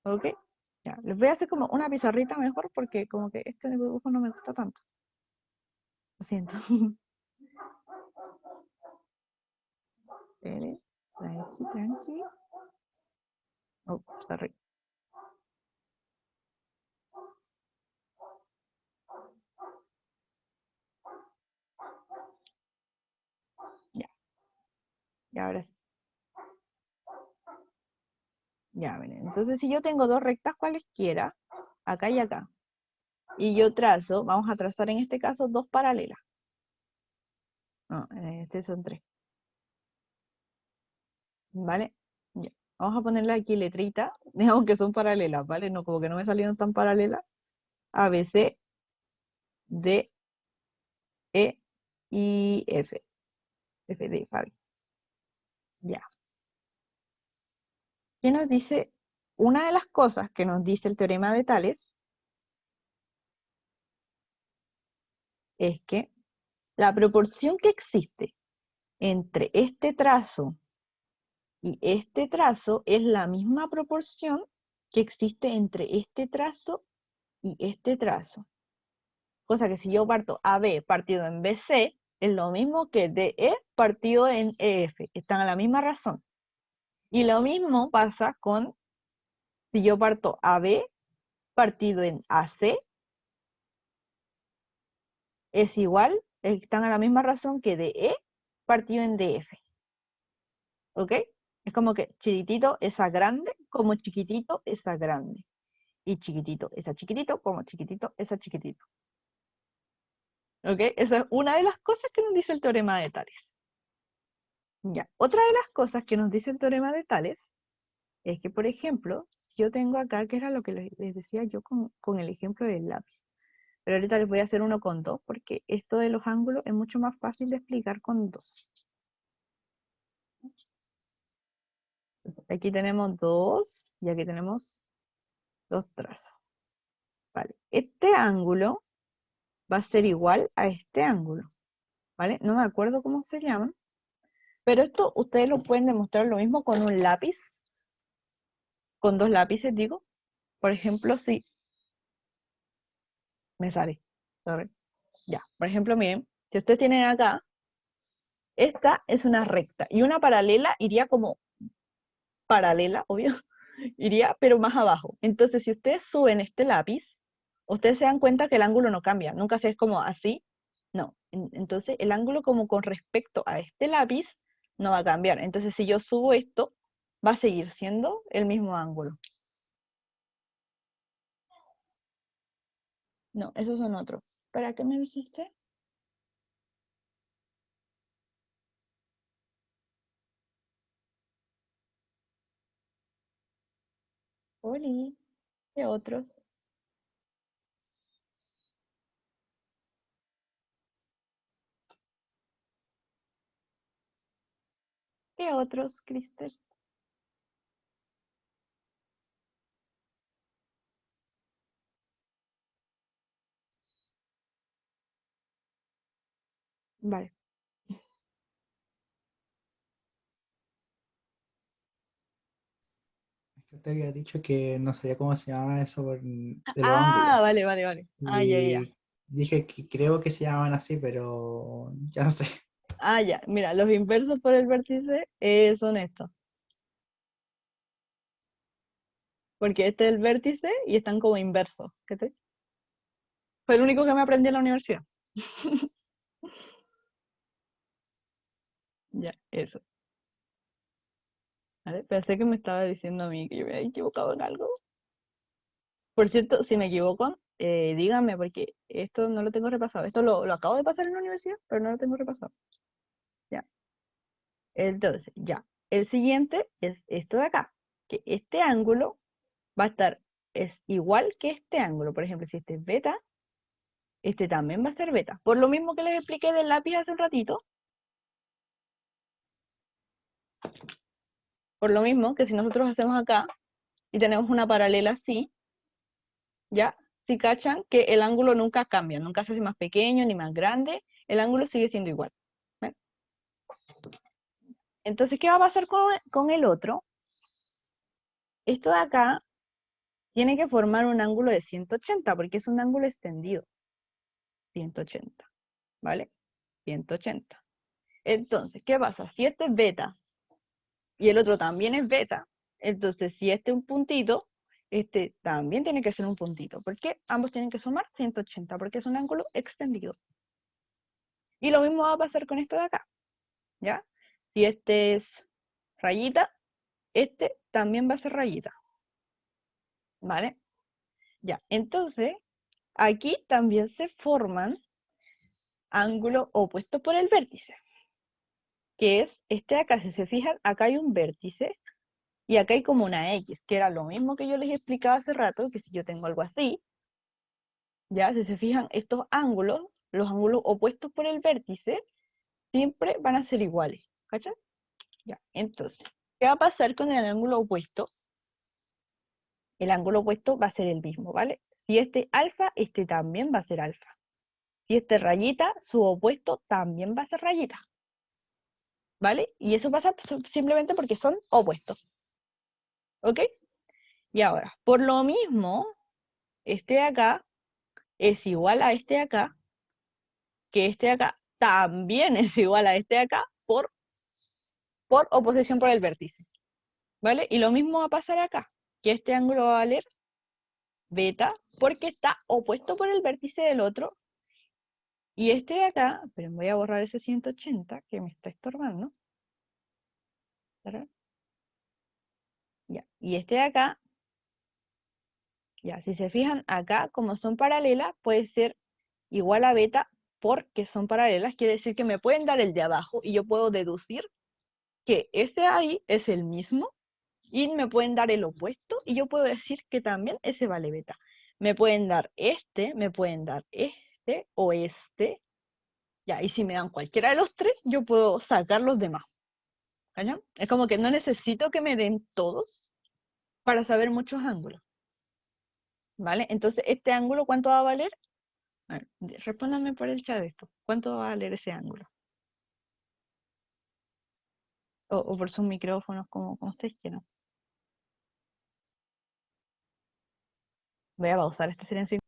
¿Ok? Ya, les voy a hacer como una pizarrita mejor porque como que este dibujo no me gusta tanto. Lo siento. Espere, tranqui, tranqui. Oh, sorry. Ya, y ahora sí. Ya, miren. Entonces, si yo tengo dos rectas cualesquiera, acá y acá, y yo trazo, vamos a trazar en este caso dos paralelas. No, en este son tres. ¿Vale? Ya. Vamos a ponerle aquí letrita, aunque son paralelas, ¿vale? No, como que no me salieron tan paralelas. A, B, C, D, E y F. F de Fabi. Ya. ¿Qué nos dice? Una de las cosas que nos dice el teorema de Tales es que la proporción que existe entre este trazo y este trazo es la misma proporción que existe entre este trazo y este trazo. Cosa que si yo parto AB partido en BC, es lo mismo que DE partido en EF. Están a la misma razón. Y lo mismo pasa con si yo parto AB partido en AC, es igual, están a la misma razón que DE partido en DF. ¿Ok? Es como que chiquitito es a grande, como chiquitito es a grande. Y chiquitito es a chiquitito, como chiquitito es a chiquitito. ¿Ok? Esa es una de las cosas que nos dice el teorema de Tales. Ya. Otra de las cosas que nos dice el teorema de Tales es que, por ejemplo, si yo tengo acá, que era lo que les decía yo con el ejemplo del lápiz. Pero ahorita les voy a hacer uno con dos, porque esto de los ángulos es mucho más fácil de explicar con dos. Aquí tenemos dos, y aquí tenemos dos trazos. Vale, este ángulo va a ser igual a este ángulo, ¿vale? No me acuerdo cómo se llaman, pero esto ustedes lo pueden demostrar lo mismo con un lápiz, con dos lápices, digo. Por ejemplo, si me sale, sorry. Ya, por ejemplo, miren, si ustedes tienen acá, esta es una recta, y una paralela iría como paralela, obvio, iría pero más abajo. Entonces, si ustedes suben este lápiz, ustedes se dan cuenta que el ángulo no cambia, nunca se es como así, no. Entonces, el ángulo como con respecto a este lápiz no va a cambiar. Entonces, si yo subo esto, va a seguir siendo el mismo ángulo. No, esos son otros. ¿Para qué me dijiste? Oli, ¿qué otros? ¿Qué otros, Cristel? Vale. Yo te había dicho que no sabía cómo se llamaba eso de los Ah, ángulos. vale, vale, vale. Ah, ya, ya. Y dije que creo que se llamaban así, pero ya no sé. Ah, ya. Mira, los inversos por el vértice son estos. Porque este es el vértice y están como inversos. ¿Cachai? Fue el único que me aprendí en la universidad. Ya, eso. ¿Vale? Pensé que me estaba diciendo a mí que yo me había equivocado en algo. Por cierto, si me equivoco, díganme, porque esto no lo tengo repasado. Esto lo acabo de pasar en la universidad, pero no lo tengo repasado. Ya. Entonces, ya. El siguiente es esto de acá. Que este ángulo va a estar, es igual que este ángulo. Por ejemplo, si este es beta, este también va a ser beta. Por lo mismo que les expliqué del lápiz hace un ratito. Por lo mismo que si nosotros hacemos acá y tenemos una paralela así, ¿ya? Si cachan que el ángulo nunca cambia, nunca se hace más pequeño ni más grande, el ángulo sigue siendo igual. ¿Ven? Entonces, ¿qué va a pasar con el otro? Esto de acá tiene que formar un ángulo de 180, porque es un ángulo extendido. 180, ¿vale? 180. Entonces, ¿qué pasa? Si este es beta y el otro también es beta, entonces si este es un puntito, este también tiene que ser un puntito. ¿Por qué? Ambos tienen que sumar 180, porque es un ángulo extendido. Y lo mismo va a pasar con esto de acá, ¿ya? Si este es rayita, este también va a ser rayita, ¿vale? Ya, entonces, aquí también se forman ángulos opuestos por el vértice, que es este de acá. Si se fijan, acá hay un vértice, y acá hay como una X, que era lo mismo que yo les explicaba hace rato, que si yo tengo algo así, ya, si se fijan, estos ángulos, los ángulos opuestos por el vértice, siempre van a ser iguales, ¿cachai? Ya, entonces, ¿qué va a pasar con el ángulo opuesto? El ángulo opuesto va a ser el mismo, ¿vale? Si este es alfa, este también va a ser alfa. Si este es rayita, su opuesto también va a ser rayita, ¿vale? Y eso pasa simplemente porque son opuestos, ¿ok? Y ahora, por lo mismo, este de acá es igual a este de acá, que este de acá también es igual a este de acá por oposición por el vértice, ¿vale? Y lo mismo va a pasar acá, que este ángulo va a valer beta porque está opuesto por el vértice del otro, y este de acá, pero voy a borrar ese 180 que me está estorbando. ¿Verdad? Ya, y este de acá, ya, si se fijan acá, como son paralelas, puede ser igual a beta porque son paralelas, quiere decir que me pueden dar el de abajo y yo puedo deducir que este ahí es el mismo y me pueden dar el opuesto y yo puedo decir que también ese vale beta. Me pueden dar este, me pueden dar este o este, ya, y si me dan cualquiera de los tres, yo puedo sacar los demás. ¿Cachai? Es como que no necesito que me den todos para saber muchos ángulos. ¿Vale? Entonces, este ángulo, ¿cuánto va a valer? A ver, respóndanme por el chat esto. ¿Cuánto va a valer ese ángulo? O por sus micrófonos, como ustedes quieran. Voy a pausar este silencio.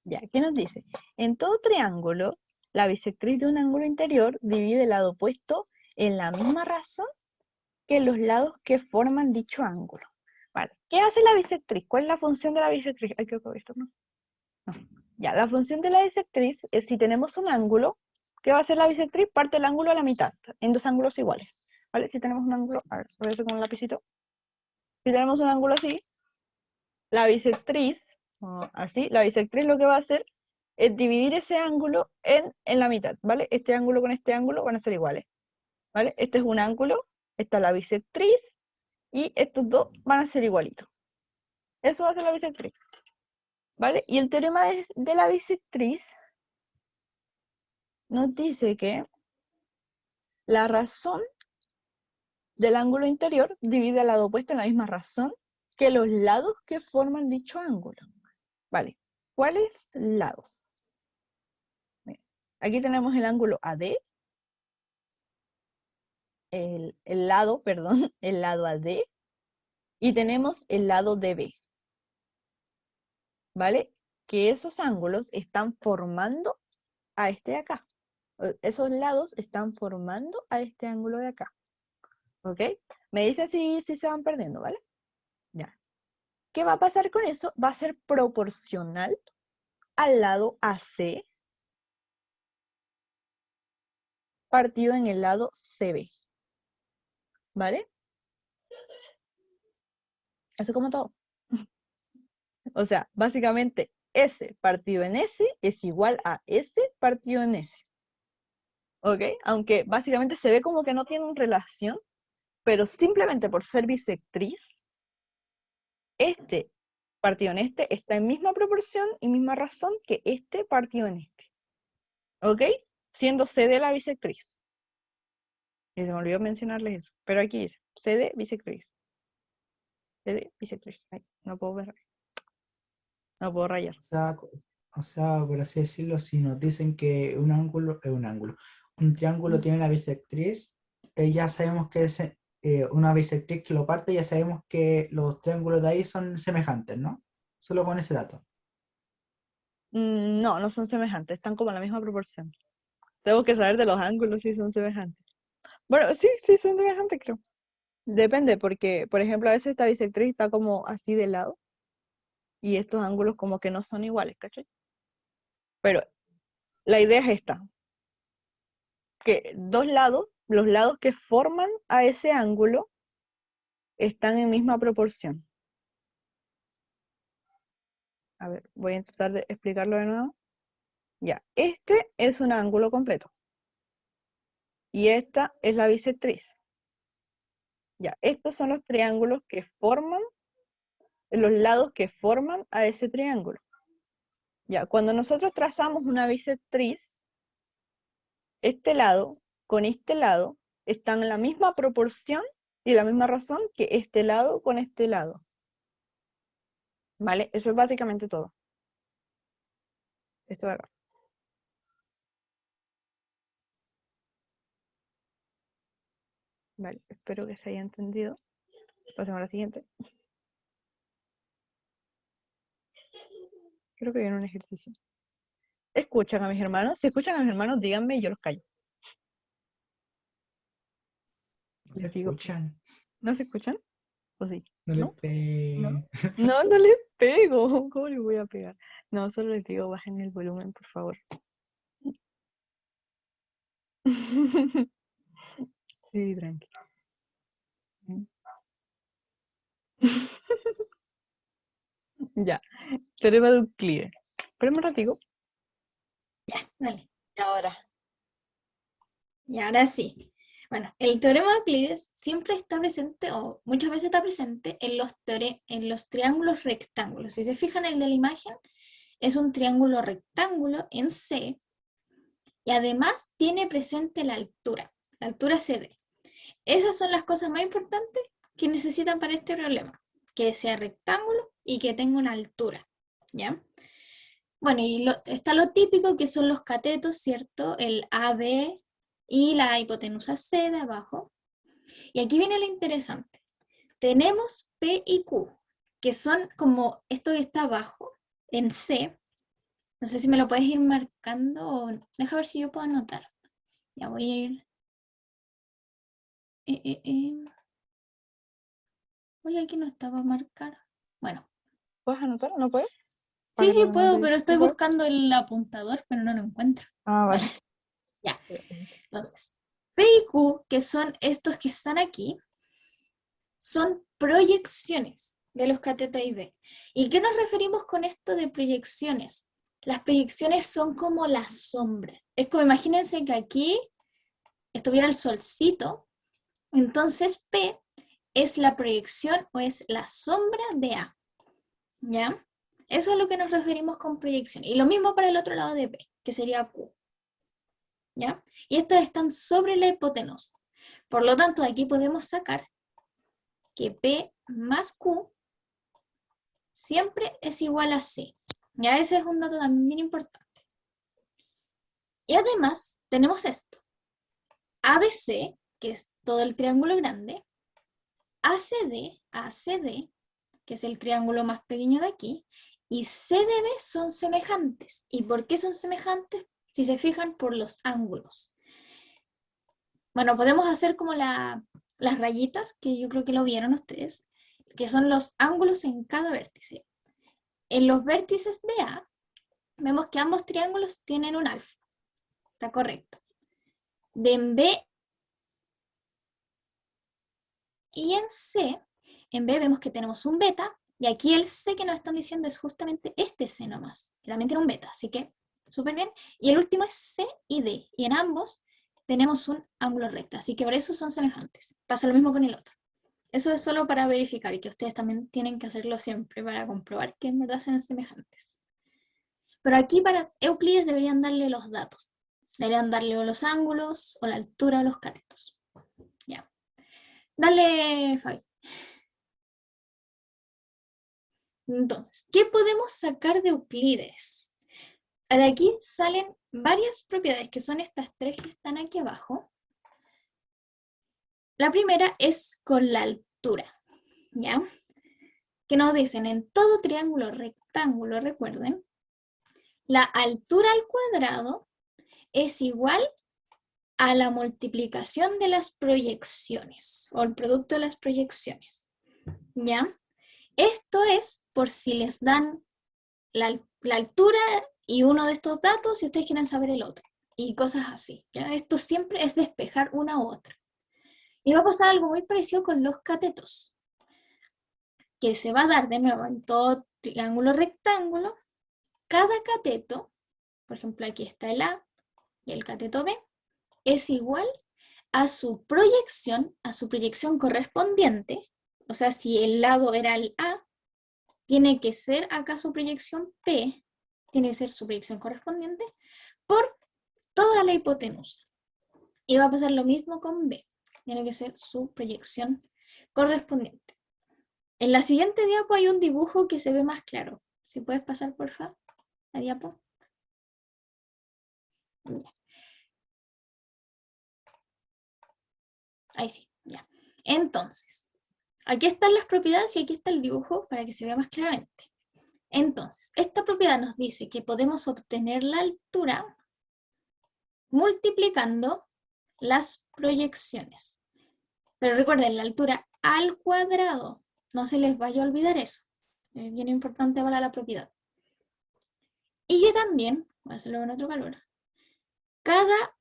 Ya, ¿qué nos dice? En todo triángulo, la bisectriz de un ángulo interior divide el lado opuesto en la misma razón que los lados que forman dicho ángulo. Vale, ¿qué hace la bisectriz? ¿Cuál es la función de la bisectriz? Ay, creo que esto no. No. Ya, la función de la bisectriz es si tenemos un ángulo, ¿qué va a hacer la bisectriz? Parte el ángulo a la mitad, en dos ángulos iguales. ¿Vale? Si tenemos un ángulo, a ver, voy a hacer con un lapicito. Si tenemos un ángulo así, la bisectriz, así, la bisectriz lo que va a hacer es dividir ese ángulo en la mitad, ¿vale? Este ángulo con este ángulo van a ser iguales, ¿vale? Este es un ángulo, esta es la bisectriz, y estos dos van a ser igualitos. Eso va a ser la bisectriz, ¿vale? Y el teorema de la bisectriz nos dice que la razón del ángulo interior divide al lado opuesto en la misma razón que los lados que forman dicho ángulo. Vale, ¿cuáles lados? Miren, aquí tenemos el ángulo AD, el lado, perdón, el lado AD, y tenemos el lado DB. ¿Vale? Que esos ángulos están formando a este de acá. Esos lados están formando a este ángulo de acá. ¿Ok? Me dice si se van perdiendo, ¿vale? Ya. ¿Qué va a pasar con eso? Va a ser proporcional al lado AC partido en el lado CB. ¿Vale? Eso como todo. O sea, básicamente S partido en S es igual a S partido en S. ¿Ok? Aunque básicamente se ve como que no tienen relación, pero simplemente por ser bisectriz, este partido en este está en misma proporción y misma razón que este partido en este. ¿Ok? Siendo CD la bisectriz. Y se me olvidó mencionarles eso. Pero aquí dice, CD bisectriz. CD bisectriz. Ay, no puedo ver. No puedo rayar. O sea, por así decirlo, si nos dicen que un ángulo es un ángulo, un triángulo tiene una bisectriz, ya sabemos que es una bisectriz que lo parte, ya sabemos que los triángulos de ahí son semejantes, ¿no? Solo con ese dato. No, no son semejantes, están como en la misma proporción. Tengo que saber de los ángulos si son semejantes. Bueno, sí, sí son semejantes, creo. Depende, porque, por ejemplo, a veces esta bisectriz está como así de lado y estos ángulos como que no son iguales, ¿cachai? Pero la idea es esta, que dos lados, los lados que forman a ese ángulo, están en misma proporción. A ver, voy a intentar de explicarlo de nuevo. Ya, este es un ángulo completo. Y esta es la bisectriz. Ya, estos son los triángulos que forman, los lados que forman a ese triángulo. Ya, cuando nosotros trazamos una bisectriz, este lado con este lado están en la misma proporción y la misma razón que este lado con este lado. ¿Vale? Eso es básicamente todo. Esto de acá. Vale, espero que se haya entendido. Pasemos a la siguiente. Creo que viene un ejercicio. ¿Escuchan a mis hermanos? Si escuchan a mis hermanos, díganme y yo los callo. ¿No se Les digo, escuchan? ¿no se escuchan? ¿O sí? No le ¿No? peguen. No, no les pego. ¿Cómo les voy a pegar? No, solo les digo, bajen el volumen, por favor. Sí, tranqui. Ya, teorema de Euclides. Espérame un ratico. Dale. Y ahora. Y ahora sí. Bueno, el teorema de Euclides siempre está presente, o muchas veces está presente, en los triángulos rectángulos. Si se fijan, el de la imagen es un triángulo rectángulo en C, y además tiene presente la altura CD. Esas son las cosas más importantes que necesitan para este problema, que sea rectángulo y que tenga una altura, ¿ya? Bueno, y está lo típico que son los catetos, ¿cierto? El AB y la hipotenusa C de abajo. Y aquí viene lo interesante. Tenemos P y Q, que son como esto que está abajo, en C. No sé si me lo puedes ir marcando o deja ver si yo puedo anotar. Ya voy a ir. Oye, aquí no estaba a marcar. Bueno, ¿Puedes anotar? ¿No puedes? sí, Para que sí lo puedo, anote. pero ¿Sí estoy puedes? buscando el apuntador, pero no lo encuentro. Ah, vale. Ya, entonces, P y Q, que son estos que están aquí, son proyecciones de los catetos B. ¿Y qué nos referimos con esto de proyecciones? Las proyecciones son como la sombra. Es como, imagínense que aquí estuviera el solcito, entonces P es la proyección o es la sombra de A. ¿Ya? Eso es a lo que nos referimos con proyección. Y lo mismo para el otro lado de P, que sería Q. ¿Ya? Y estas están sobre la hipotenusa. Por lo tanto, de aquí podemos sacar que P más Q siempre es igual a C. Ya ese es un dato también bien importante. Y además tenemos esto. ABC, que es todo el triángulo grande, ACD, que es el triángulo más pequeño de aquí, y CDB son semejantes. ¿Y por qué son semejantes? Si se fijan, por los ángulos. Bueno, podemos hacer como las rayitas, que yo creo que lo vieron ustedes, que son los ángulos en cada vértice. En los vértices de A, vemos que ambos triángulos tienen un alfa. Está correcto. De en B y en B vemos que tenemos un beta, y aquí el C que nos están diciendo es justamente este C nomás, que también tiene un beta, así que súper bien. Y el último es C y D, y en ambos tenemos un ángulo recto, así que por eso son semejantes. Pasa lo mismo con el otro. Eso es solo para verificar y que ustedes también tienen que hacerlo siempre para comprobar que en verdad sean semejantes. Pero aquí para Euclides deberían darle los datos. Deberían darle o los ángulos o la altura de los catetos. Ya. Dale, Fabi. Entonces, ¿qué podemos sacar de Euclides? De aquí salen varias propiedades, que son estas tres que están aquí abajo. La primera es con la altura, ¿ya? Que nos dicen, en todo triángulo rectángulo, recuerden, la altura al cuadrado es igual a la multiplicación de las proyecciones, o el producto de las proyecciones, ¿ya? Esto es por si les dan la altura y uno de estos datos y ustedes quieren saber el otro, y cosas así, ¿ya? Esto siempre es despejar una u otra. Y va a pasar algo muy parecido con los catetos, que se va a dar de nuevo en todo triángulo rectángulo. Cada cateto, por ejemplo aquí está el A y el cateto B, es igual a su proyección correspondiente. O sea, si el lado era el A, tiene que ser acá su proyección P, tiene que ser su proyección correspondiente, por toda la hipotenusa. Y va a pasar lo mismo con B, tiene que ser su proyección correspondiente. En la siguiente diapo hay un dibujo que se ve más claro. Si puedes pasar, por favor, la diapo. Ya. Ahí sí, ya. Entonces, aquí están las propiedades y aquí está el dibujo para que se vea más claramente. Entonces, esta propiedad nos dice que podemos obtener la altura multiplicando las proyecciones. Pero recuerden, la altura al cuadrado. No se les vaya a olvidar eso. Es bien importante para la propiedad. Y que también, voy a hacerlo en otro valor, cada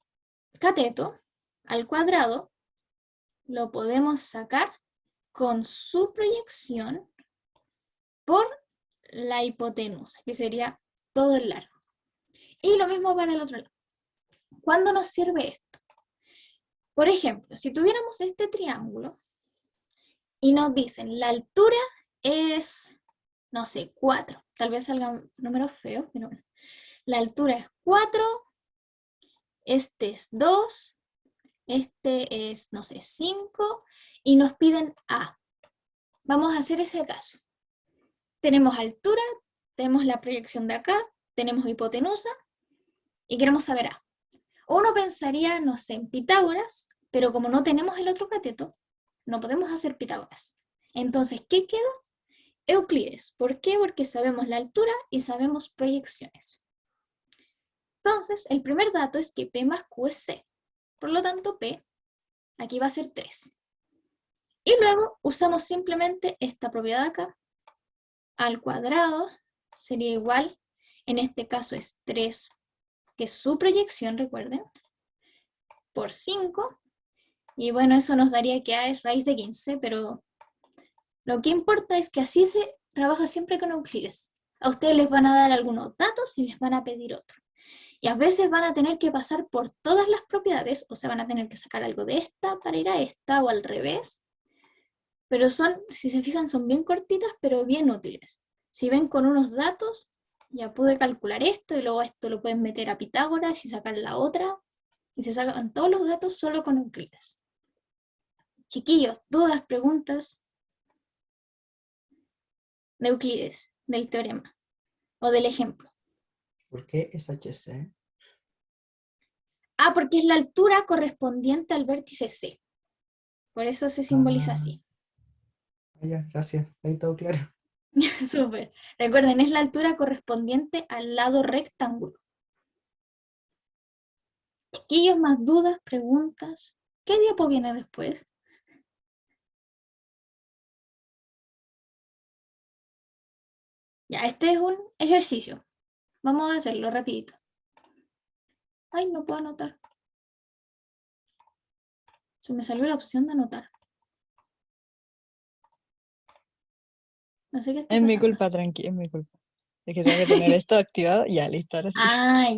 cateto al cuadrado lo podemos sacar con su proyección por la hipotenusa, que sería todo el largo. Y lo mismo para el otro lado. ¿Cuándo nos sirve esto? Por ejemplo, si tuviéramos este triángulo y nos dicen la altura es, no sé, 4. Tal vez salgan números feos, pero bueno. La altura es 4, este es 2, este es, no sé, 5, y nos piden A. Vamos a hacer ese caso. Tenemos altura, tenemos la proyección de acá, tenemos hipotenusa, y queremos saber A. Uno pensaría, no sé, en Pitágoras, pero como no tenemos el otro cateto, no podemos hacer Pitágoras. Entonces, ¿qué queda? Euclides. ¿Por qué? Porque sabemos la altura y sabemos proyecciones. Entonces, el primer dato es que P más Q es C. Por lo tanto, P aquí va a ser 3. Y luego usamos simplemente esta propiedad acá. Al cuadrado sería igual, en este caso es 3, que es su proyección, recuerden, por 5. Y bueno, eso nos daría que A es raíz de 15, pero lo que importa es que así se trabaja siempre con Euclides. A ustedes les van a dar algunos datos y les van a pedir otro. Y a veces van a tener que pasar por todas las propiedades, o sea, van a tener que sacar algo de esta para ir a esta o al revés. Pero son, si se fijan, son bien cortitas, pero bien útiles. Si ven con unos datos, ya pude calcular esto y luego esto lo pueden meter a Pitágoras y sacar la otra. Y se sacan todos los datos solo con Euclides. Chiquillos, dudas, preguntas de Euclides, del teorema o del ejemplo. ¿Por qué es HC? Ah, porque es la altura correspondiente al vértice C. Por eso se simboliza así. Ya, gracias. Ahí todo claro. Súper. Recuerden, es la altura correspondiente al lado rectángulo. Chiquillos, más dudas, preguntas. ¿Qué diapo viene después? Ya, este es un ejercicio. Vamos a hacerlo rapidito. Ay, no puedo anotar. Se me salió la opción de anotar. No sé qué está Es mi pasando. culpa, tranqui, es mi culpa. Es que tengo que tener esto activado. Ya, listo, ahora sí. Ah,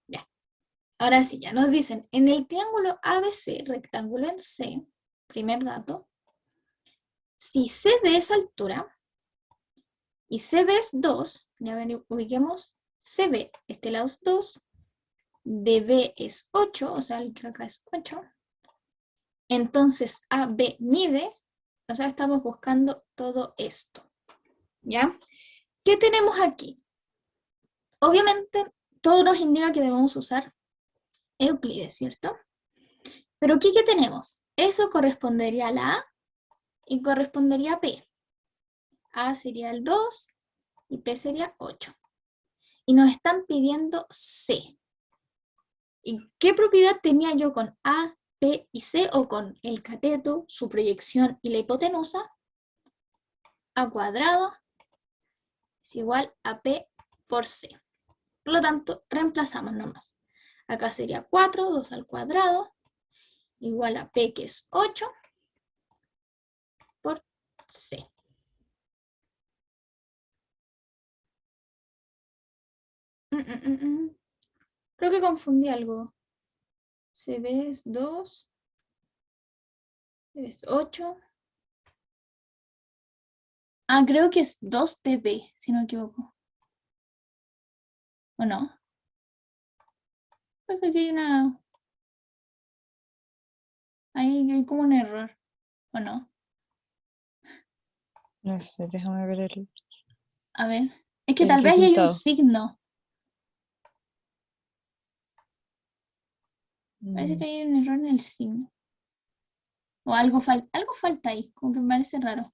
ya. Ahora sí, ya nos dicen, en el triángulo ABC, rectángulo en C, primer dato, si CD es altura y CB es 2, ya ven, ubiquemos CB, este lado es 2, DB es 8, o sea, el que acá es 8, entonces AB mide, o sea, estamos buscando todo esto, ¿ya? ¿Qué tenemos aquí? Obviamente, todo nos indica que debemos usar Euclides, ¿cierto? Pero aquí, ¿qué tenemos? Eso correspondería a la A y correspondería a P. A sería el 2 y P sería 8. Y nos están pidiendo C. ¿Y qué propiedad tenía yo con A, P y C, o con el cateto, su proyección y la hipotenusa? A cuadrado es igual a P por C. Por lo tanto, reemplazamos nomás. Acá sería 4, 2 al cuadrado, igual a P, que es 8, por C. Creo que confundí algo. CB es 2, es 8. Ah, creo que es 2 TB, si no me equivoco. ¿O no? Creo que aquí hay una... Hay como un error. ¿O no? No sé, déjame ver A ver. Es que el tal vez ahí hay un resultado. signo. Parece que hay un error en el signo. O algo falta ahí, como que me parece raro.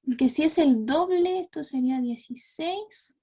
Porque si es el doble, esto sería 16.